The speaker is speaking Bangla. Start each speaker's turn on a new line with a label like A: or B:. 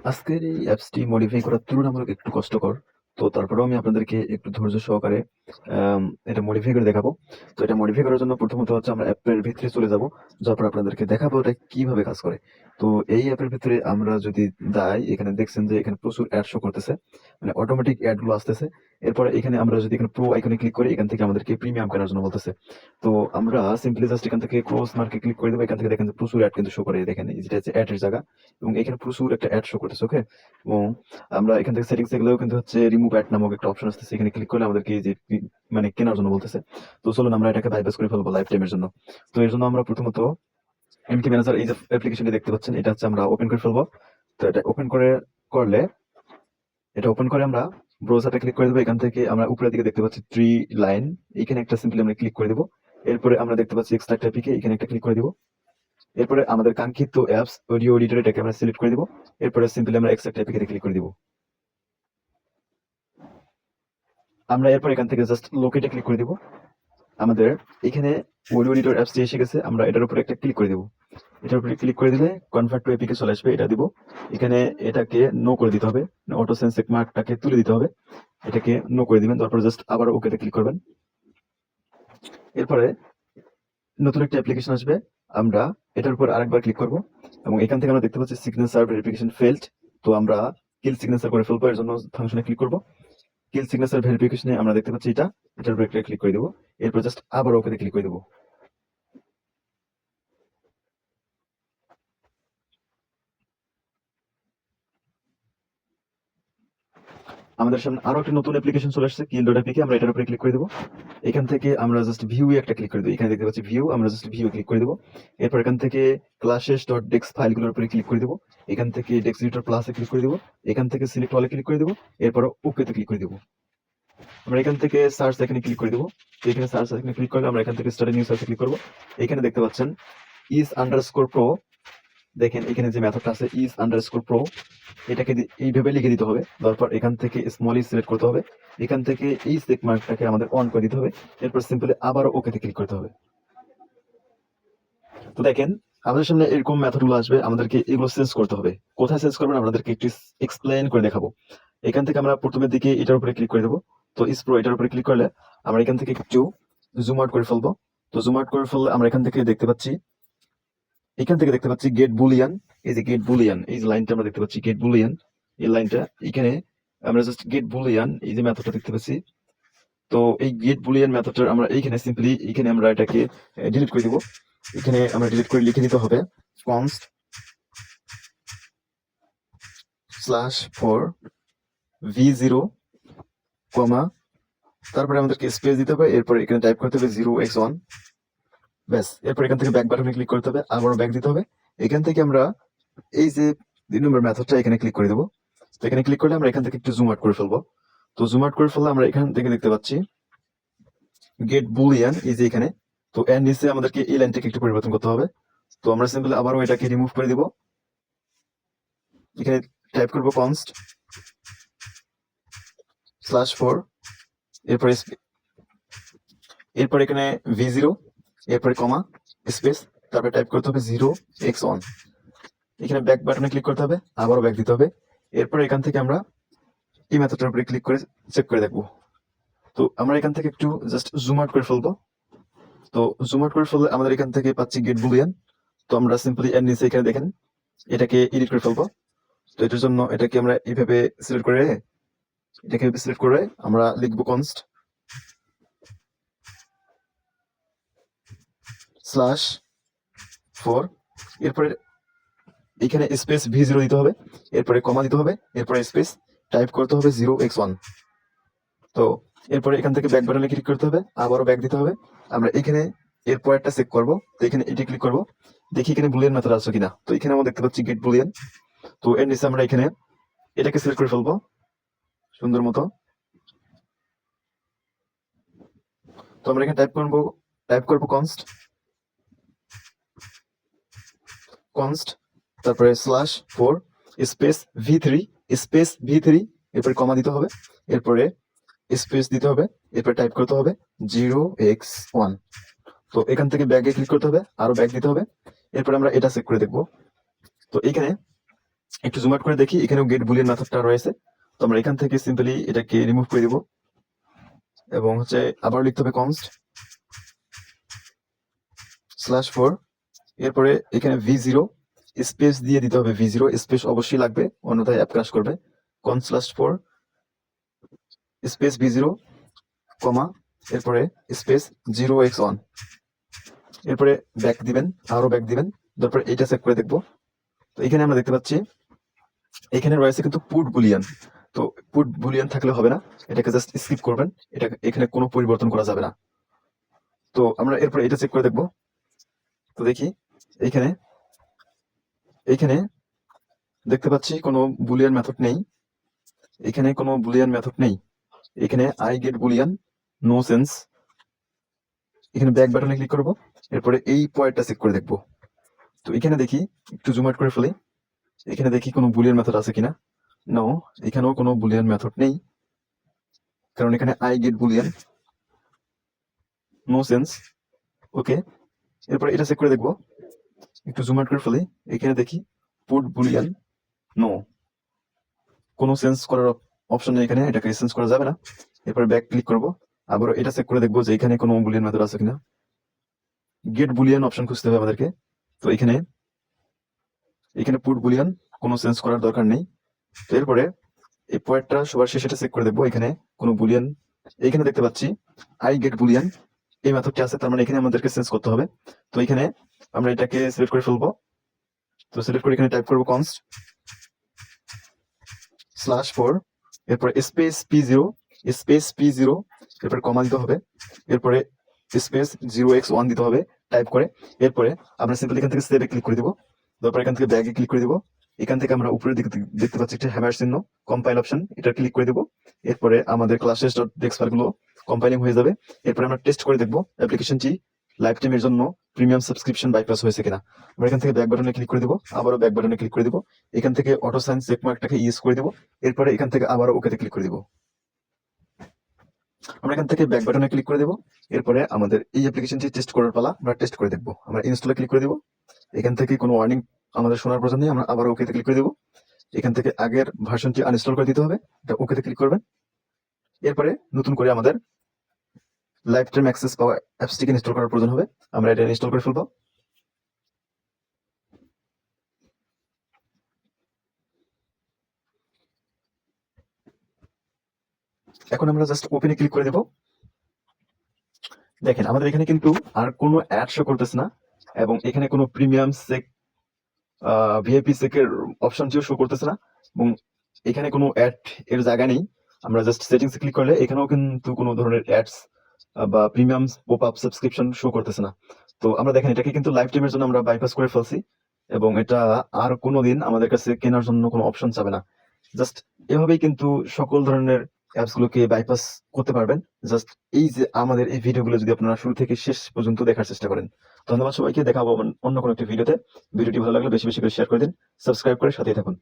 A: আজকের এই অ্যাপসটি মডিফাই করা তুলনামূলক একটু কষ্টকর। তো তারপরেও আমি আপনাদেরকে একটু ধৈর্য সহকারে এটা মডিফাই করে দেখাবো। তো এটা মডিফাই করার জন্য প্রথমত হচ্ছে আমরা অ্যাপের ভিতরে চলে যাবো। যাওয়ার পর আপনাদেরকে দেখাবো এটা কিভাবে কাজ করে। তো এই অ্যাপের ভিতরে আমরা যদি যাই, এখানে দেখছেন যে এখানে প্রচুর অ্যাড শো করতেছে। মানে অটোমেটিক অ্যাড গুলো আসতেছে। এরপরে এখানে আমরা যদি এখানে প্রো আইকনে ক্লিক করি, এখান থেকে আমাদেরকে প্রিমিয়াম কেনার জন্য বলতেছে। তো আমরা সিম্পলি জাস্ট এখান থেকে ক্রস মার্কে ক্লিক করে দেবো। এখান থেকে দেখেন যে প্রচুর অ্যাড কিন্তু শো করে। দেখেন যেটা হচ্ছে অ্যাড এর জায়গা, এবং এখানে প্রচুর একটা অ্যাড শো করতেছে। ওকে, এবং আমরা এখান থেকে সেটিংস এ গেলেও কিন্তু হচ্ছে রিমুভ অ্যাড নামক একটা অপশন আসতেছে। এখানে ক্লিক করলে আমাদেরকে এই যে মানে কেনার জন্য বলতেছে। তো চলুন আমরা এটাকে বাইপাস করে ফেলবো লাইফ টাইমের জন্য। তো এর জন্য আমরা প্রথমত এমটি ম্যানেজার, এই যে অ্যাপ্লিকেশনটি দেখতে পাচ্ছেন, এটা হচ্ছে আমরা ওপেন করে ফেলবো। তো এটা ওপেন করলে এটা ওপেন করে আমরা ব্রাউজারটা ক্লিক করে দেবো। এখান থেকে আমরা উপরের দিকে দেখতে পাচ্ছি 3 লাইন, এখানে একটা সিম্পলি আমরা ক্লিক করে দেবো। এরপরে আমরা দেখতে পাচ্ছি এক্সট্রাক্ট এপিকে, এখানে একটা ক্লিক করে দিব। এরপরে আমাদের কাঙ্ক্ষিত অ্যাপস অডিও এডিটর, এটাকে আমরা সিলেক্ট করে দিব। এরপরে সিম্পলি আমরা এক্সট্রাক্ট এপিকে ক্লিক করে দিব। আমরা এরপর এখান থেকে জাস্ট লোকেটে ক্লিক করে দিব। আমাদের এখানে অডিও এডিটর অ্যাপসটি এসে গেছে। আমরা এটার উপরে একটা ক্লিক করে দিব। এটার উপরে ক্লিক করে দিলে কনভার্ট টু এপিকে চলে আসবে, এটা দিব। এখানে এটাকে নো করে দিতে হবে, অটো সেন্সেক মার্কটাকে তুলে দিতে হবে। এটাকে নো করে দিবেন, তারপর জাস্ট আবার ওকেতে ক্লিক করবেন। এরপরে নতুন একটা অ্যাপ্লিকেশন আসবে, আমরা এটার উপর আরেকবার ক্লিক করব, এবং এখান থেকে আমরা দেখতে পাচ্ছি সিগনেচার ভেরিফিকেশন ফেল্ড। তো আমরা কিল সিগনেচার করে ফেলবো, এর জন্য ফাংশনে ক্লিক করব। কিল সিগনেচার ভেরিফিকেশনে আমরা দেখতে পাচ্ছি এটার উপরে একটা ক্লিক করে দেবো। এরপর জাস্ট আবার ওকেতে ক্লিক করে দেবো। আমাদের সামনে আরো একটা নতুন অ্যাপ্লিকেশন চলে আসছে, কিল ডট এপিকে। আমরা এটার উপরে ক্লিক করে দেবো। এখান থেকে আমরা জাস্ট ভিউ একটা ক্লিক করে দেবো। এখানে দেখতে পাচ্ছি ভিউ, আমরা জাস্ট ভিউ ক্লিক করে দেবো। এরপর এখান থেকে ক্লাসেস ডট ডেক্স ফাইলগুলোর উপরে ক্লিক করে দেবো। এখান থেকে ডেক্স এডিটর প্লাসে ক্লিক করে দেবো। এখান থেকে সিলেক্ট অলে ক্লিক করে দেবো। এরপর ওকেতে ক্লিক করে দেবো। আমরা এখান থেকে সার্চ এখানে ক্লিক করে দেবো। তো এখানে সার্চ এখানে ক্লিক করলে আমরা এখান থেকে স্টার্ট নিউ সার্চে ক্লিক করবো। এখানে দেখতে পাচ্ছেন ইজ আন্ডারস্কোর প্রো। দেখেন এখানে যে মেথডটা আছে ইজ আন্ডারস্কোর প্রো, এটাকে এইভাবে লিখে দিতে হবে। তারপর এখান থেকে স্মল ই সিলেক্ট করতে হবে। এখান থেকে এই চেক মার্কটাকে আমাদের অন করে দিতে হবে। এরপর সিম্পলি আবারও ওকেতে ক্লিক করতে হবে। তো দেখেন আমাদের সামনে এরকম মেথডগুলো আসবে, আমাদেরকে এগুলো চেঞ্জ করতে হবে। কোথায় চেঞ্জ করবেন আপনাদেরকে একটু এক্সপ্লেন করে দেখাবো। এখান থেকে আমরা প্রথমের দিকে এটার উপরে ক্লিক করে দেবো। তো ইসপ্রো এটার উপরে ক্লিক করলে আমরা এখান থেকে একটু জুম আউট করে ফেলবো। তো জুম আউট করে ফেললে আমরা এখান থেকে দেখতে পাচ্ছি গেট বুলিয়ান। এই যে গেট বুলিয়ান, এই যে লাইনটা আমরা দেখতে পাচ্ছি গেট বুলিয়ান, এই লাইনটা এখানে আমরা জাস্ট গেট বুলিয়ান এই যে মেথডটা দেখতে পাচ্ছি। তো এই গেট বুলিয়ান মেথডটা আমরা এইখানে সিম্পলি এখানে আমরা এটাকে ডিলিট করে দিব। এখানে আমরা ডিলিট করে লিখে দিতে হবে const /for v0, তারপরে আমাদেরকে স্পেস দিতে হবে। এরপর এখানে টাইপ করতে হবে 0x1, ব্যাস। এরপর এখান থেকে ব্যাক বাটনে ক্লিক করতে হবে, আবারও ব্যাক দিতে হবে। এখান থেকে আমরা এই যে 2 নম্বর মেথডটা এখানে ক্লিক করে দেবো। তো এখানে ক্লিক করলে আমরা এখান থেকে একটু জুম আউট করে ফেলবো। তো জুম আউট করে ফেললে আমরা এখান থেকে দেখতে পাচ্ছি গেট বুলিয়ান এই যে এখানে। তো এর নিচে আমাদেরকে এই লাইনটাকে একটু পরিবর্তন করতে হবে। তো আমরা সিম্পলি আবারও এটাকে রিমুভ করে দিব। এখানে টাইপ করবো const /for, এরপর এখানে v0, এরপরে কমা স্পেস, তারপরে টাইপ করতে হবে 0x1। এখানে ব্যাক বাটনে ক্লিক করতে হবে, আবারও ব্যাক দিতে হবে। এরপর এখান থেকে আমরা এই মেথডটার উপরে ক্লিক করে চেক করে দেখবো। তো আমরা এখান থেকে একটু জাস্ট জুম আউট করে ফেলবো। তো জুম আউট করে ফেললে আমাদের এখান থেকে পাচ্ছি গেট বুলিয়ান। তো আমরা সিম্পলি এর নিচে এখানে দেখেন এটাকে এডিট করে ফেলবো। তো এটার জন্য এটাকে আমরা এইভাবে সিলেক্ট করে আমরা লিখবো const /for, এরপরে এখানে স্পেস v0 দিতে হবে, এরপরে কমা দিতে হবে, এরপরে স্পেস টাইপ করতে হবে 0x1। তো এরপরে এখান থেকে ব্যাক বাটনে ক্লিক করতে হবে, আবারও ব্যাক দিতে হবে। আমরা এখানে এরপর একটা চেক করবো। তো এখানে এটি ক্লিক করবো, দেখি এখানে বুলিয়ান মেথড আছে কিনা। তো এখানে আমরা দেখতে পাচ্ছি গেট বুলিয়ান। তো এর নিচে আমরা এখানে এটাকে সিলেক্ট করে ফেলবো সুন্দর মতো। তো আমরা এখানে টাইপ করবো const, তারপরে /for স্পেস v3, এরপরে কমা দিতে হবে, এরপরে স্পেস দিতে হবে, এরপরে টাইপ করতে হবে 0x1। তো এখান থেকে ব্যাকে ক্লিক করতে হবে, আরো ব্যাক দিতে হবে। এরপরে আমরা এটা চেক করে দেখবো। তো এখানে একটু জুম আউট করে দেখি, এখানেও গেট বুলিয়ান মেথডটা রয়েছে। তো আমরা এখান থেকে সিম্পলি এটাকে রিমুভ করে দিব এবং হচ্ছে আবার লিখতে হবে const /4, এরপরে এখানে v0 স্পেস দিয়ে দিতে হবে, v0 স্পেস অবশ্যই লাগবে, অন্যথায় অ্যাপ ক্র্যাশ করবে। const/4 স্পেস v0 কমা এরপরে স্পেস 0x1, এরপরে ব্যাক দিবেন, আরো ব্যাক দিবেন, তারপরে এইটা চেক করে দেখবো। তো এখানে আমরা দেখতে পাচ্ছি এখানে রয়েছে কিন্তু পুট বুলিয়ান। তো পুট বুলিয়ান থাকলে হবে না, এটাকে জাস্ট স্কিপ করবেন, এটা এখানে কোনো পরিবর্তন করা যাবে না। তো আমরা এরপরে এটা চেক করে দেখবো। তো দেখি এইখানে এইখানে দেখতে পাচ্ছি কোনো বুলিয়ান মেথড নেই, এখানে কোনো বুলিয়ান মেথড নেই, এখানে I get boolean no sense. এখানে ব্যাক বাটনে ক্লিক করবো, এরপরে এই পয়েন্টটা চেক করে দেখবো। তো এখানে দেখি, একটু জুম আউট করে ফেলি, এখানে দেখি কোনো বুলিয়ান মেথড আছে কিনা। নো, এখানেও কোনো বুলিয়ান মেথড নেই, কারণ এখানে I get boolean no sense. Okay, এরপরে এটা চেক করে দেখবো, একটু জুম আউট করে ফেলি, এখানে দেখি পুট বুলিয়ান নো, কোনো সেন্স করার অপশন নেই এখানে, এটাকে সেন্স করা যাবে না। এরপরে ব্যাক ক্লিক করব, আবার এটা চেক করে দেখবো যে এখানে কোনো বুলিয়ান মেথড আছে কিনা। গেট বুলিয়ান অপশন খুঁজতে হবে আমাদেরকে। তো এখানে পুট বুলিয়ান কোনো সেন্স করার দরকার নেই। তো এরপরে এই পয়েন্টটা সবার শেষে চেক করে দেখবো, এখানে কোনো বুলিয়ান, এখানে দেখতে পাচ্ছি আই গেট বুলিয়ান এই মেথডটি আছে, তার মানে এখানে আমাদেরকে সেন্স করতে হবে। তো এখানে আমরা এটাকে সিলেক্ট করে ফেলবো। তো সিলেক্ট করে এখানে টাইপ করবো const /4, এরপরে স্পেস p0 এরপরে কমা দিতে হবে, এরপরে স্পেস 0x1 দিতে হবে টাইপ করে। এরপরে আমরা সিম্পল এখান থেকে সেভে ক্লিক করে দিব, তারপর এখান থেকে ব্যাগে ক্লিক করে দিব। এখান থেকে আমরা উপরের দিকে দেখতে পাচ্ছি একটা হ্যামার চিহ্ন, কম্পাইল অপশন, এটা ক্লিক করে দিব। এরপরে আমাদের classes.txt ফাইল গুলো কম্পাইলিং হয়ে যাবে। এরপরে আমরা টেস্ট করে দেখবো অ্যাপ্লিকেশনটি লাইফ টাইমের জন্য প্রিমিয়াম সাবস্ক্রিপশন বাইপাস হয়েছে কিনা। আমরা এখান থেকে ব্যাক বাটনে ক্লিক করে দিব, আবারও ব্যাক বাটনে ক্লিক করে দিব, এখান থেকে অটো সাইন চেক মার্কটাকে ইউজ করে দিব, এরপরে এখান থেকে আবারও ওকেতে ক্লিক করে দিব। আমরা এখান থেকে ব্যাক বাটনে ক্লিক করে দেবো, এরপরে আমাদের এই অ্যাপ্লিকেশনটি টেস্ট করার পালা, আমরা টেস্ট করে দেখবো। আমরা ইনস্টলে ক্লিক করে দিব, এখান থেকে কোনো ওয়ার্নিং আমাদের শোনার প্রয়োজন নেই, আমরা আবার ওকেতে ক্লিক করে দেবো। এখান থেকে আগের ভার্সনটি আনইনস্টল করে দিতে হবে, এটা ওকেতে ক্লিক করবেন। এরপরে নতুন করে আমাদের লাইফ টাইম অ্যাক্সেস পাওয়া অ্যাপসটিকে ইনস্টল করার প্রয়োজন হবে, আমরা এটা ইনস্টল করে ফেলবো। এখন আমরা জাস্ট ওপেনে ক্লিক করে দেবো। দেখেন আমাদের এখানে কিন্তু আর কোনো অ্যাড শো করতেছে না, এবং এখানে কোনো প্রিমিয়াম সেক ভিআইপি সেকের অপশনটিও শো করতেছে না, এবং এখানে কোনো অ্যাড এর জায়গা নেই। আমরা জাস্ট সেটিংস ক্লিক করলে এখানেও কিন্তু কোনো ধরনের অ্যাডস বা premium pop up subscription show করতেছে না। তো আমরা দেখেন এটাকে কিন্তু লাইফ টাইমের জন্য আমরা বাইপাস করে ফেলছি, এবং এটা আর কোনোদিন আমাদের কাছে কেনার জন্য কোনো অপশন চাবে না। জাস্ট এভাবেই কিন্তু সকল ধরনের অ্যাপস গুলোকে বাইপাস করতে পারবেন। জাস্ট এই যে আমাদের এই ভিডিওগুলো যদি আপনারা শুরু থেকে শেষ পর্যন্ত দেখার চেষ্টা করেন। ধন্যবাদ সবাইকে, দেখা হবে অন্য কোনো একটি ভিডিওতে। ভিডিওটি ভালো লাগলে বেশি বেশি করে শেয়ার করে দিন, সাবস্ক্রাইব করে সাথেই থাকুন।